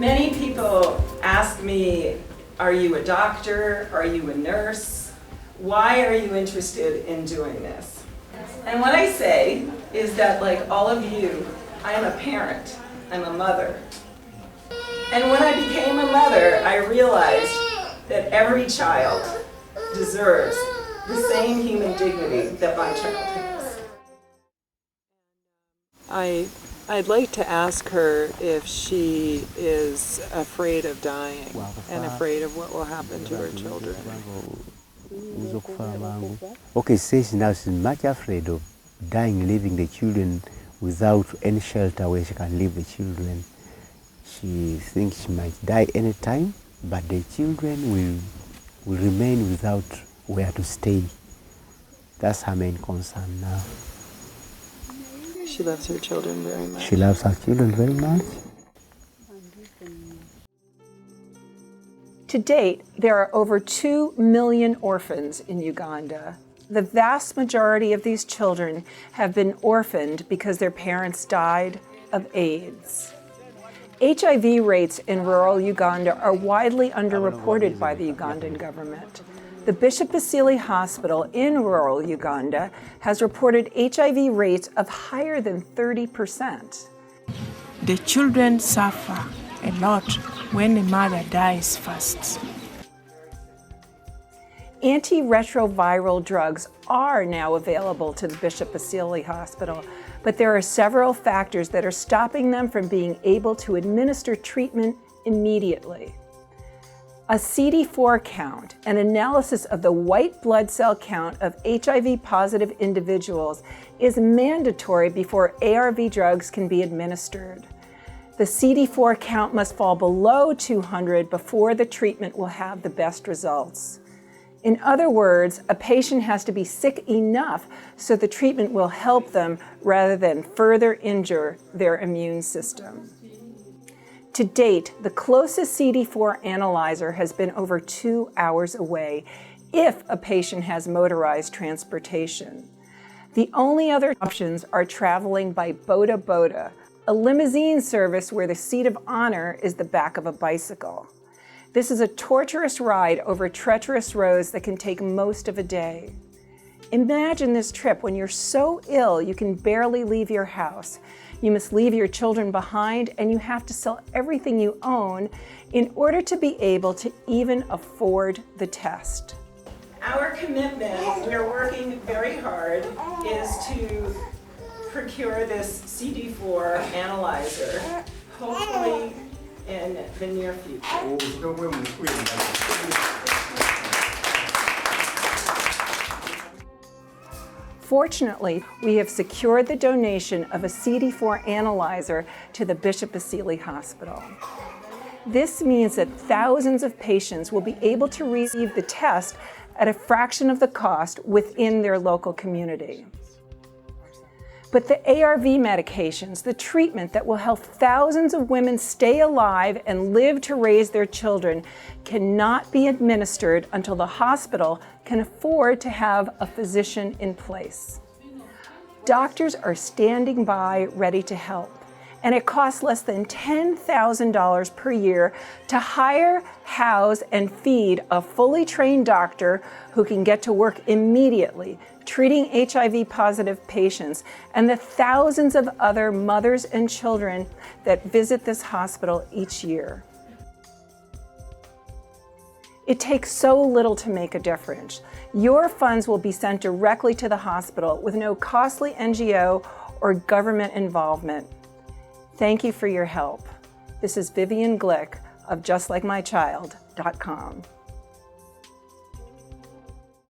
Many people ask me, are you a doctor? Are you a nurse? Why are you interested in doing this? And what I say is that, like all of you, I am a parent. I'm a mother. And when I became a mother, I realized that every child deserves the same human dignity that my child has. I'd like to ask her if she is afraid of dying and afraid of what will happen to her children. Okay, says now she's much afraid of dying, leaving the children without any shelter where she can leave the children. She thinks she might die any time, but the children will remain without where to stay. That's her main concern now. She loves her children very much. She loves her children very much. To date, there are over 2 million orphans in Uganda. The vast majority of these children have been orphaned because their parents died of AIDS. HIV rates in rural Uganda are widely underreported by the Ugandan government. The Bishop Basili Hospital in rural Uganda has reported HIV rates of higher than 30%. The children suffer a lot when the mother dies first. Antiretroviral drugs are now available to the Bishop Basili Hospital, but there are several factors that are stopping them from being able to administer treatment immediately. A CD4 count, an analysis of the white blood cell count of HIV-positive individuals, is mandatory before ARV drugs can be administered. The CD4 count must fall below 200 before the treatment will have the best results. In other words, a patient has to be sick enough so the treatment will help them rather than further injure their immune system. To date, the closest CD4 analyzer has been over 2 hours away if a patient has motorized transportation. The only other options are traveling by boda, a limousine service where the seat of honor is the back of a bicycle. This is a torturous ride over treacherous roads that can take most of a day. Imagine this trip when you're so ill you can barely leave your house. You must leave your children behind and you have to sell everything you own in order to be able to even afford the test. Our commitment, we're working very hard, is to procure this CD4 analyzer, hopefully in the near future. Fortunately, we have secured the donation of a CD4 analyzer to the Bishop Basili Hospital. This means that thousands of patients will be able to receive the test at a fraction of the cost within their local community. But the ARV medications, the treatment that will help thousands of women stay alive and live to raise their children, cannot be administered until the hospital can afford to have a physician in place. Doctors are standing by ready to help, and it costs less than $10,000 per year to hire, house, and feed a fully trained doctor who can get to work immediately, treating HIV-positive patients, and the thousands of other mothers and children that visit this hospital each year. It takes so little to make a difference. Your funds will be sent directly to the hospital with no costly NGO or government involvement. Thank you for your help. This is Vivian Glick of JustLikeMyChild.com.